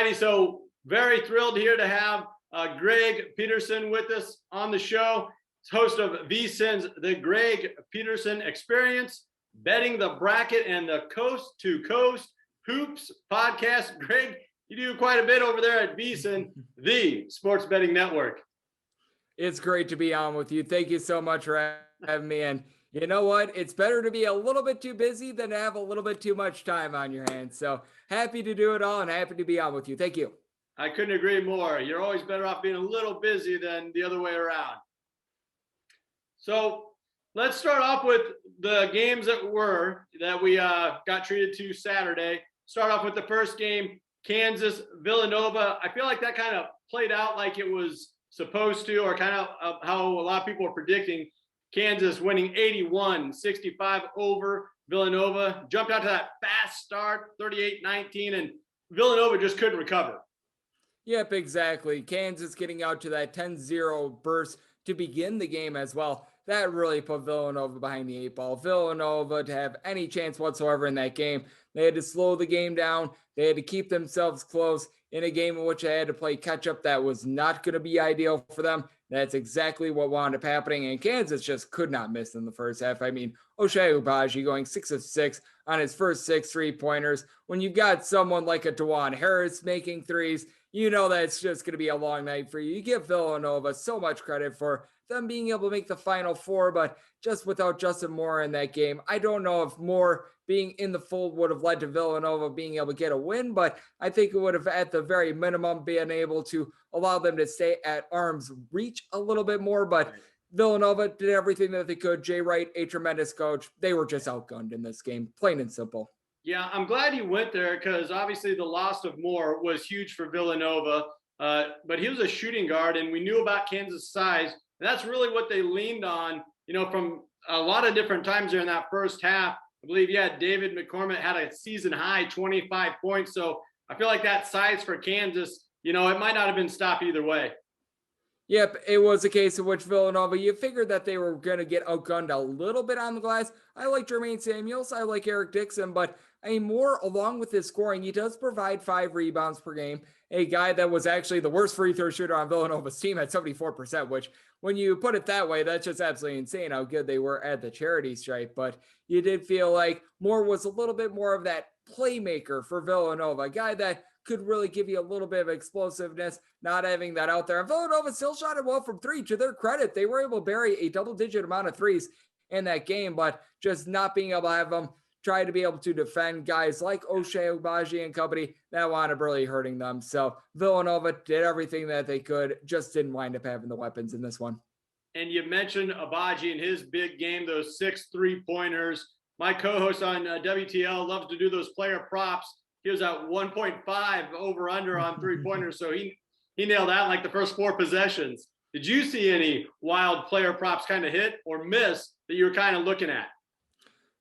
righty, so very thrilled here to have Greg Peterson with us on the show. He's host of VSiN's The Greg Peterson Experience, Betting the Bracket and the Coast to Coast Hoops podcast. Greg, you do quite a bit over there at VSiN, the sports betting network. It's great to be on with you. Thank you so much for having me. And you know what? It's better to be a little bit too busy than to have a little bit too much time on your hands. So happy to do it all and happy to be on with you. Thank you. I couldn't agree more. You're always better off being a little busy than the other way around. So let's start off with the games that we got treated to Saturday. Start off with the first game, Kansas, Villanova. I feel like that kind of played out like it was supposed to, or kind of how a lot of people are predicting. Kansas winning 81-65 over Villanova. Jumped out to that fast start, 38-19, and Villanova just couldn't recover. Yep, exactly. Kansas getting out to that 10-0 burst to begin the game as well. That really put Villanova behind the eight ball. Villanova, to have any chance whatsoever in that game, they had to slow the game down. They had to keep themselves close in a game in which they had to play catch up. That was not going to be ideal for them. That's exactly what wound up happening, and Kansas just could not miss in the first half. I mean, Ochai Agbaji going 6 of 6 on his first 6 3-pointers. When you've got someone like a DeJuan Harris making threes, you know that it's just going to be a long night for you. You give Villanova so much credit for them being able to make the Final Four, but just without Justin Moore in that game, I don't know if Moore being in the fold would have led to Villanova being able to get a win, but I think it would have, at the very minimum, been able to allow them to stay at arm's reach a little bit more. But Villanova did everything that they could. Jay Wright, a tremendous coach. They were just outgunned in this game, plain and simple. Yeah, I'm glad you went there because obviously the loss of Moore was huge for Villanova, but he was a shooting guard, and we knew about Kansas' size. And that's really what they leaned on, from a lot of different times during that first half. I believe, David McCormick had a season high 25 points. So I feel like that size for Kansas, it might not have been stopped either way. Yep, it was a case in which Villanova, you figured that they were going to get outgunned a little bit on the glass. I like Jermaine Samuels. I like Eric Dixon, but Moore, along with his scoring, he does provide 5 rebounds per game. A guy that was actually the worst free throw shooter on Villanova's team at 74%, which when you put it that way, that's just absolutely insane how good they were at the charity stripe. But you did feel like Moore was a little bit more of that playmaker for Villanova, a guy that could really give you a little bit of explosiveness, not having that out there. And Villanova still shot it well from 3. To their credit, they were able to bury a double-digit amount of threes in that game, but just not being able to have them try to be able to defend guys like Ochai Agbaji and company, that wound up really hurting them. So Villanova did everything that they could, just didn't wind up having the weapons in this one. And you mentioned Agbaji in his big game, those 6 3-pointers. My co-host on WTL loves to do those player props. He was at 1.5 over under on 3-pointers. So he nailed that in like the first 4 possessions. Did you see any wild player props kind of hit or miss that you were kind of looking at?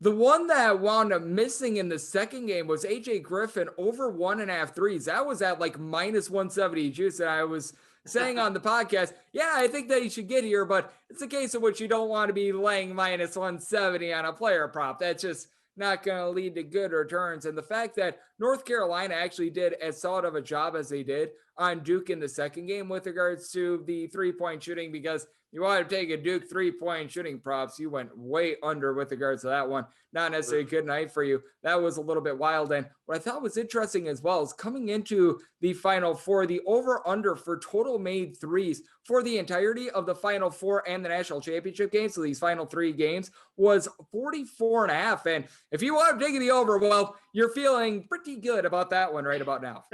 The one that wound up missing in the second game was AJ Griffin over 1.5 threes. That was at like minus 170 juice. And I was saying on the podcast, I think that he should get here, but it's a case in which you don't want to be laying minus 170 on a player prop. That's just not going to lead to good returns. And the fact that North Carolina actually did as solid of a job as they did on Duke in the second game with regards to the 3-point shooting, because you want to take a Duke 3-point shooting props, you went way under with regards to that one. Not necessarily a good night for you. That was a little bit wild. And what I thought was interesting as well is coming into the Final Four, the over-under for total made threes for the entirety of the Final Four and the national championship game, so these final 3 games, was 44.5. And if you want to take the over, well, you're feeling pretty good about that one right about now.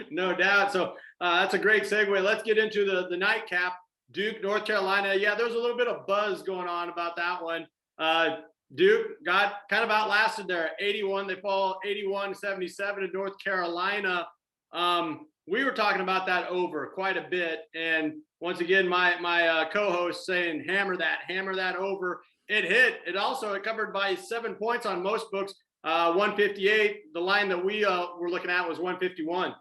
No doubt. So that's a great segue. Let's get into the nightcap. Duke, North Carolina. Yeah, there's a little bit of buzz going on about that one. Duke got kind of outlasted there. 81, they fall 81-77 to North Carolina. We were talking about that over quite a bit. And once again, my co-host saying, hammer that over. It hit. It covered by 7 points on most books, 158. The line that we were looking at was 151.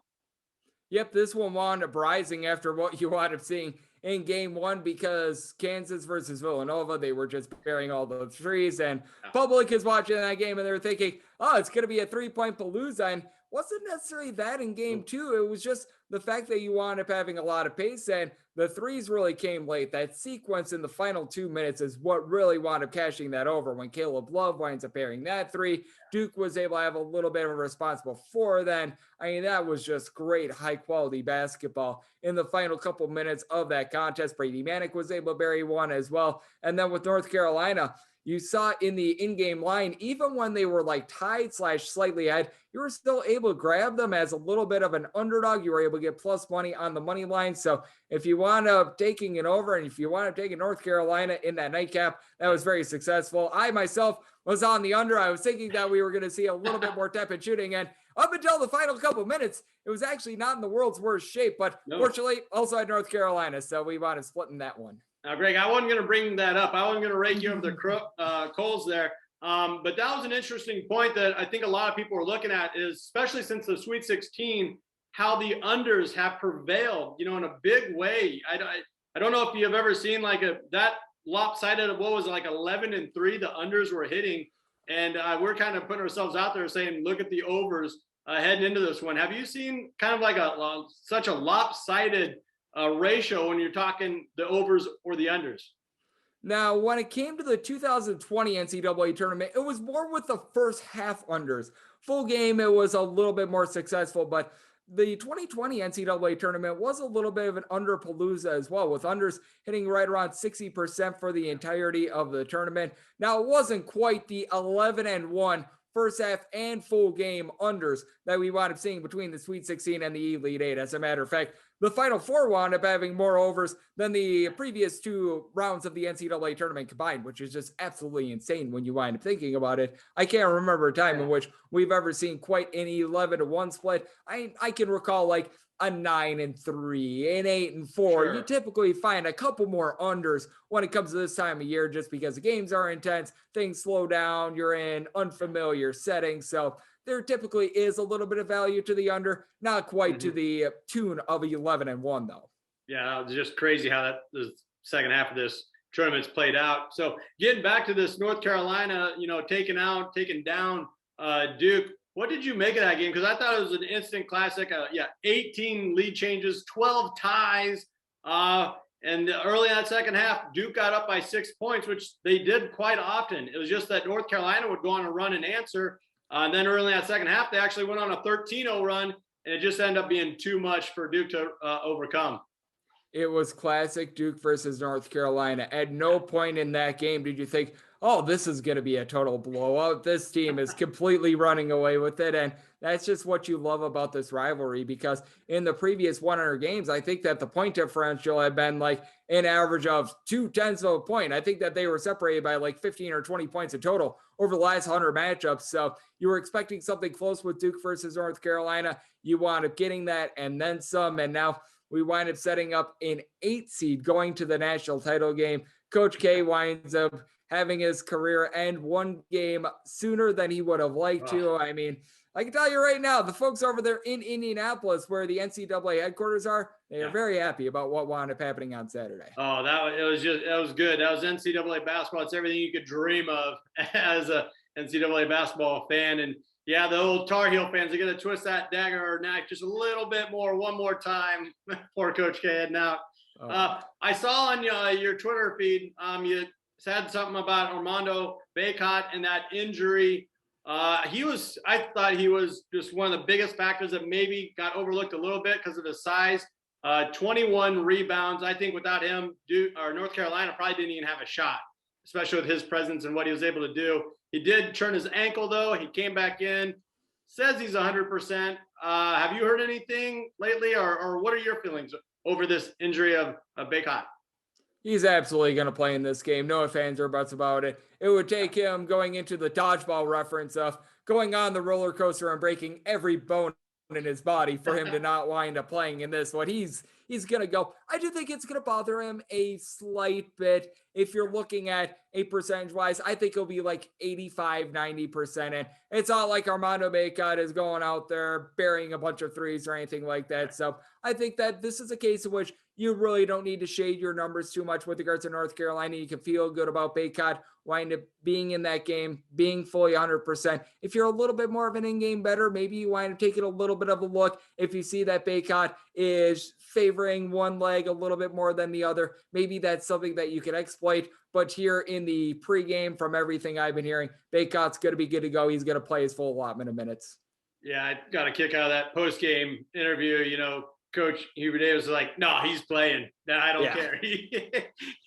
Yep, this one wound up rising after what you wound up seeing in game 1, because Kansas versus Villanova, they were just burying all the threes, and public is watching that game and they're thinking, oh, it's going to be a 3-point palooza. And wasn't necessarily that in game two. It was just the fact that you wound up having a lot of pace, and the threes really came late. That sequence in the final 2 minutes is what really wound up cashing that over. When Caleb Love winds up pairing that three, Duke was able to have a little bit of a response before then. I mean, that was just great, high quality basketball in the final couple minutes of that contest. Brady Manick was able to bury one as well. And then with North Carolina, you saw in the in-game line, even when they were like tied / slightly ahead, you were still able to grab them as a little bit of an underdog. You were able to get plus money on the money line. So if you wound up taking it over, and if you wound up taking North Carolina in that nightcap, that was very successful. I myself was on the under. I was thinking that we were going to see a little bit more tepid shooting, and up until the final couple minutes, it was actually not in the world's worst shape, but fortunately also had North Carolina. So we wound up splitting that one. Now, Greg, I wasn't going to bring that up. I wasn't going to rake you over the coals there. But that was an interesting point that I think a lot of people are looking at, is especially since the Sweet 16, how the unders have prevailed, in a big way. I don't know if you've ever seen like that lopsided of what was like 11-3, the unders were hitting. And we're kind of putting ourselves out there saying, look at the overs heading into this one. Have you seen kind of like such a lopsided ratio when you're talking the overs or the unders? Now, when it came to the 2020 NCAA tournament, it was more with the first half unders. Full game, it was a little bit more successful, but the 2020 NCAA tournament was a little bit of an underpalooza as well, with unders hitting right around 60% for the entirety of the tournament. Now, it wasn't quite the 11-1 first half and full game unders that we wound up seeing between the Sweet 16 and the Elite Eight. As a matter of fact, the Final Four wound up having more overs than the previous two rounds of the NCAA tournament combined, which is just absolutely insane when you wind up thinking about it. I can't remember a time in which we've ever seen quite an 11-1 split. I can recall like a 9-3, an 8-4. Sure. You typically find a couple more unders when it comes to this time of year, just because the games are intense, things slow down, you're in unfamiliar settings. So there typically is a little bit of value to the under, not quite to the tune of 11-1 though. Yeah, it's just crazy how the second half of this tournament's played out. So getting back to this North Carolina, taking down Duke. What did you make of that game? Because I thought it was an instant classic. 18 lead changes, 12 ties. And early in that second half, Duke got up by 6 points, which they did quite often. It was just that North Carolina would go on a run and answer. And then early in that second half, they actually went on a 13-0 run, and it just ended up being too much for Duke to overcome. It was classic Duke versus North Carolina. At no point in that game did you think, oh, this is going to be a total blowout. This team is completely running away with it. And that's just what you love about this rivalry, because in the previous 100 games, I think that the point differential had been like an average of 0.2 of a point. I think that they were separated by like 15 or 20 points in total over the last 100 matchups. So you were expecting something close with Duke versus North Carolina. You wound up getting that and then some. And now we wind up setting up an 8 seed going to the national title game. Coach K winds up having his career end one game sooner than he would have liked to. I mean, I can tell you right now, the folks over there in Indianapolis, where the NCAA headquarters are, they are very happy about what wound up happening on Saturday. Oh, that was good. That was NCAA basketball. It's everything you could dream of as a NCAA basketball fan. And yeah, the old Tar Heel fans are going to twist that dagger or knife just a little bit more, one more time. Poor Coach K heading out. I saw on your Twitter feed, you said something about Armando Bacot and that injury. I thought he was just one of the biggest factors that maybe got overlooked a little bit because of his size. 21 rebounds. I think without him, North Carolina probably didn't even have a shot, especially with his presence and what he was able to do. He did turn his ankle, though. He came back in, says he's 100%. Have you heard anything lately, or what are your feelings over this injury of Bacot? He's absolutely going to play in this game. No ifs, ands, or buts about it. It would take him going into the dodgeball reference of going on the roller coaster and breaking every bone in his body for him to not wind up playing in this one. He's going to go. I do think it's going to bother him a slight bit. If you're looking at a percentage-wise, I think it'll be like 85, 90%. And it's not like Armando Bacot is going out there burying a bunch of threes or anything like that. So I think that this is a case in which you really don't need to shade your numbers too much with regards to North Carolina. You can feel good about Baycott wind up being in that game, being fully 100%. If you're a little bit more of an in-game bettor, maybe you wind up taking a little bit of a look. If you see that Baycott is favoring one leg a little bit more than the other, maybe that's something that you can exploit. But here in the pregame, from everything I've been hearing, Baycott's going to be good to go. He's going to play his full allotment of minutes. Yeah, I got a kick out of that post-game interview. Coach Hubert Davis was like, no, he's playing. No, I don't care.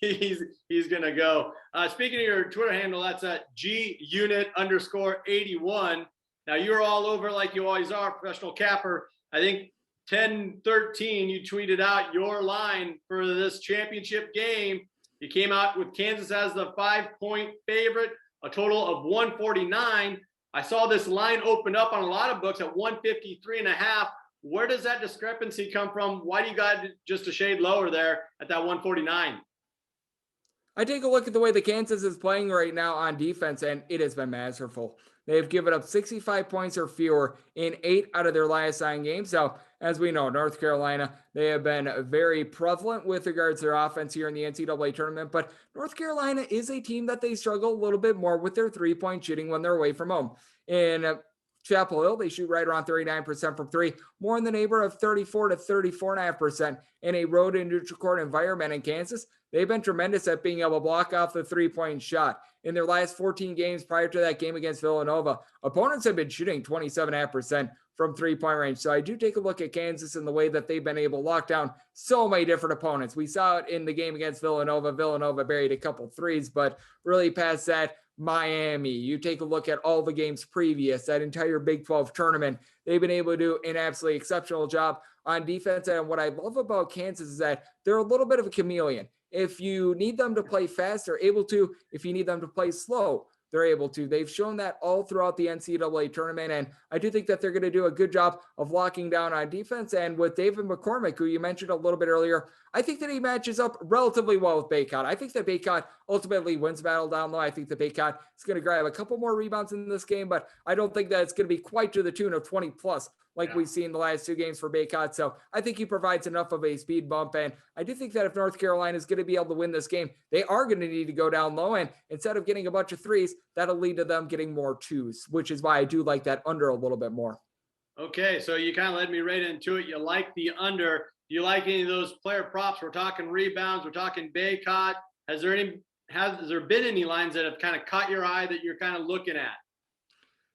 He's going to go. Speaking of your Twitter handle, that's GUnit_81. Now, you're all over like you always are, professional capper. I think 10-13, you tweeted out your line for this championship game. You came out with Kansas as the 5-point favorite, a total of 149. I saw this line open up on a lot of books at 153.5. Where does that discrepancy come from? Why do you got just a shade lower there at that 149? I take a look at the way the Kansas is playing right now on defense, and it has been masterful. They've given up 65 points or fewer in 8 out of their last 9 games. So, as we know, North Carolina, they have been very prevalent with regards to their offense here in the NCAA tournament. But North Carolina is a team that they struggle a little bit more with their 3-point shooting when they're away from home. In Chapel Hill, they shoot right around 39% from 3, more in the neighborhood of 34 to 34.5% in a road and neutral court environment. In Kansas, they've been tremendous at being able to block off the 3-point shot. In their last 14 games prior to that game against Villanova, opponents have been shooting 27.5% from 3-point range. So I do take a look at Kansas in the way that they've been able to lock down so many different opponents. We saw it in the game against Villanova. Villanova buried a couple threes, but really past that, Miami, you take a look at all the games previous, that entire Big 12 tournament, they've been able to do an absolutely exceptional job on defense. And what I love about Kansas is that they're a little bit of a chameleon. If you need them to play fast, they're able to. If you need them to play slow, they're able to. They've shown that all throughout the NCAA tournament, and I do think that they're going to do a good job of locking down on defense. And with David McCormick, who you mentioned a little bit earlier, I think that he matches up relatively well with Baycott. I think that Baycott ultimately wins battle down low. I think that Baycott is going to grab a couple more rebounds in this game, but I don't think that it's going to be quite to the tune of 20 plus like we've seen the last 2 games for Baycott. So I think he provides enough of a speed bump. And I do think that if North Carolina is going to be able to win this game, they are going to need to go down low. And instead of getting a bunch of threes, that'll lead to them getting more 2s, which is why I do like that under a little bit more. Okay, so you kind of led me right into it. You like the under. Do you like any of those player props? We're talking rebounds. We're talking Baycott. Has there been any lines that have kind of caught your eye that you're kind of looking at?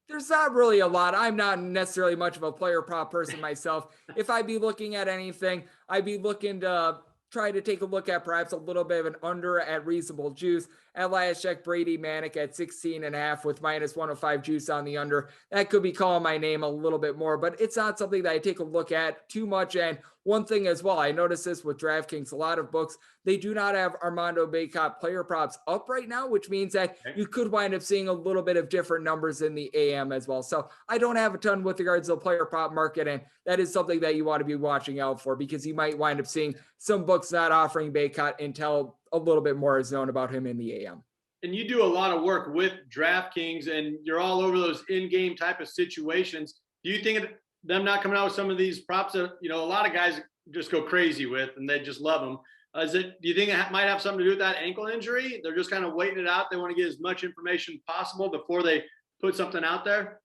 There's not really a lot. I'm not necessarily much of a player prop person myself. If I'd be looking at anything, I'd be looking to try to take a look at perhaps a little bit of an under at reasonable juice. At last check, Brady Manick at 16.5 with minus 105 juice on the under. That could be calling my name a little bit more, but it's not something that I take a look at too much. And one thing as well, I noticed this with DraftKings, a lot of books, they do not have Armando Baycott player props up right now, which means that you could wind up seeing a little bit of different numbers in the AM as well. So I don't have a ton with regards to the player prop market, and that is something that you want to be watching out for because you might wind up seeing some books not offering Baycott until a little bit more is known about him in the AM. And you do a lot of work with DraftKings, and you're all over those in-game type of situations. Do you think them not coming out with some of these props that, a lot of guys just go crazy with and they just love them? Do you think it might have something to do with that ankle injury? They're just kind of waiting it out. They want to get as much information possible before they put something out there?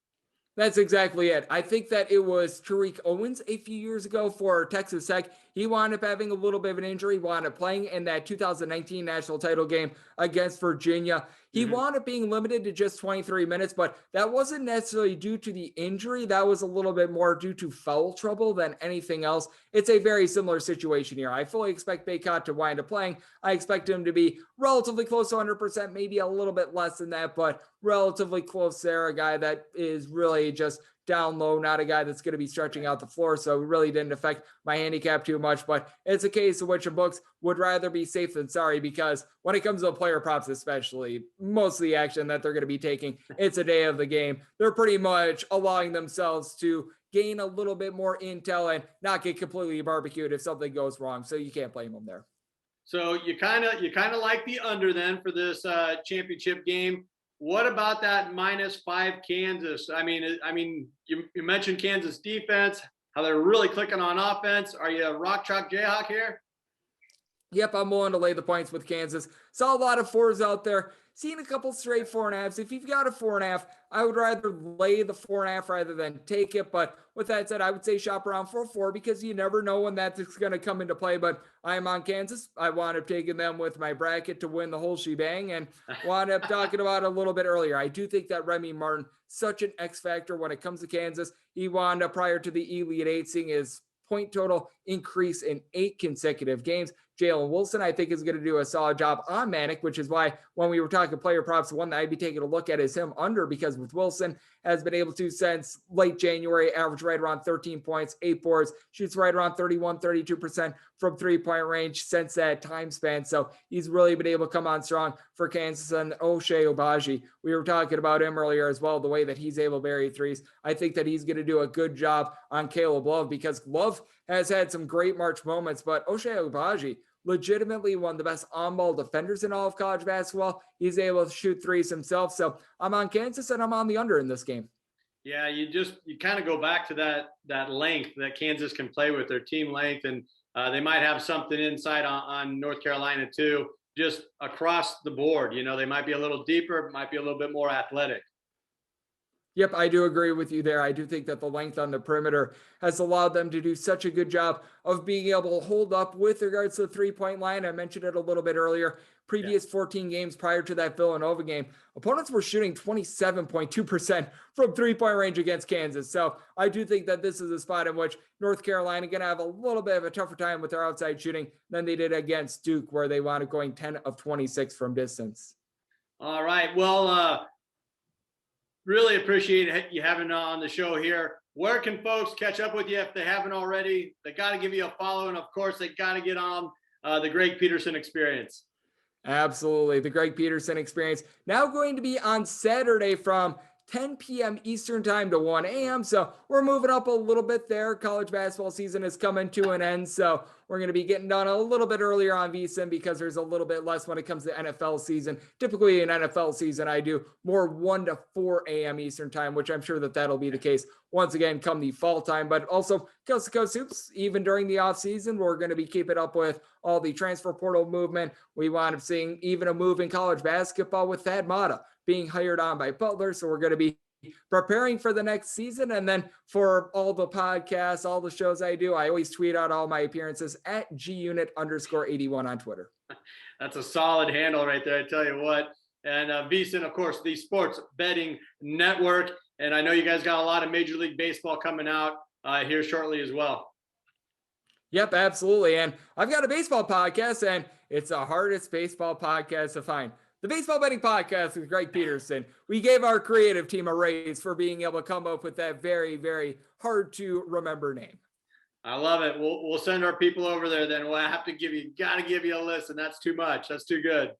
That's exactly it. I think that it was Tariq Owens a few years ago for Texas Tech. He wound up having a little bit of an injury, wound up playing in that 2019 national title game against Virginia. He wound up being limited to just 23 minutes, but that wasn't necessarily due to the injury. That was a little bit more due to foul trouble than anything else. It's a very similar situation here. I fully expect Baycott to wind up playing. I expect him to be relatively close to 100%, maybe a little bit less than that, but relatively close there. A guy that is really just down low, not a guy that's going to be stretching out the floor. So it really didn't affect my handicap too much, but it's a case in which the books would rather be safe than sorry, because when it comes to player props, especially most of the action that they're going to be taking, it's a day of the game. They're pretty much allowing themselves to gain a little bit more intel and not get completely barbecued if something goes wrong. So you can't blame them there. So you kind of like the under then for this championship game. What about that -5 Kansas? I mean, you mentioned Kansas defense, how they're really clicking on offense. Are you a rock chalk Jayhawk here? Yep, I'm willing to lay the points with Kansas. Saw a lot of 4s out there. Seen a couple straight 4.5s. If you've got a 4.5, I would rather lay the 4.5 rather than take it. But with that said, I would say shop around for a 4 because you never know when that's going to come into play. But I am on Kansas. I wound up taking them with my bracket to win the whole shebang and wound up talking about it a little bit earlier. I do think that Remy Martin, such an X factor when it comes to Kansas. He wound up prior to the Elite Eight seeing his point total increase in 8 consecutive games. Jalen Wilson, I think, is going to do a solid job on Manic, which is why when we were talking player props, the one that I'd be taking a look at is him under, because with Wilson has been able to, since late January, average right around 13 points, 8 boards, shoots right around 32% from 3-point range since that time span. So he's really been able to come on strong for Kansas. And Ochai Agbaji, we were talking about him earlier as well, the way that he's able to bury threes. I think that he's going to do a good job on Caleb Love, because Love has had some great March moments, but Ochai Agbaji, legitimately one of the best on-ball defenders in all of college basketball. He's able to shoot threes himself. So I'm on Kansas and I'm on the under in this game. Yeah, you kind of go back to that length that Kansas can play with, their team length, and they might have something inside on North Carolina too, just across the board. You know, they might be a little deeper, might be a little bit more athletic. Yep, I do agree with you there. I do think that the length on the perimeter has allowed them to do such a good job of being able to hold up with regards to the 3-point line. I mentioned it a little bit earlier. Previous 14 games prior to that Villanova game, opponents were shooting 27.2% from 3-point range against Kansas. So I do think that this is a spot in which North Carolina going to have a little bit of a tougher time with their outside shooting than they did against Duke, where they wound up going 10 of 26 from distance. All right. Well, really appreciate you having on the show here. Where can folks catch up with you if they haven't already? They got to give you a follow. And of course, they got to get on the Greg Peterson Experience. Absolutely. The Greg Peterson Experience now going to be on Saturday from 10 p.m. Eastern time to 1 a.m. So we're moving up a little bit there. College basketball season is coming to an end. So we're going to be getting done a little bit earlier on VSiN because there's a little bit less when it comes to NFL season. Typically in NFL season, I do more 1 to 4 a.m. Eastern time, which I'm sure that that'll be the case once again come the fall time. But also coast to coast hoops, even during the off season, we're going to be keeping up with all the transfer portal movement. We wound up seeing even a move in college basketball with Thad Matta being hired on by Butler. So we're going to be preparing for the next season. And then for all the podcasts, all the shows I do, I always tweet out all my appearances at gunit_81 on Twitter. That's a solid handle right there, I tell you what. And VSiN, of course, the sports betting network. And I know you guys got a lot of Major League Baseball coming out here shortly as well. Yep, absolutely. And I've got a baseball podcast, and it's the hardest baseball podcast to find. The Baseball Betting Podcast with Greg Peterson. We gave our creative team a raise for being able to come up with that very, very hard to remember name. I love it. We'll send our people over there then. We'll have to got to give you a listen. That's too much. That's too good.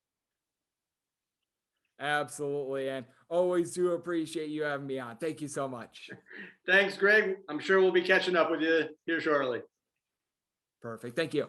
Absolutely. And always do appreciate you having me on. Thank you so much. Thanks, Greg. I'm sure we'll be catching up with you here shortly. Perfect. Thank you.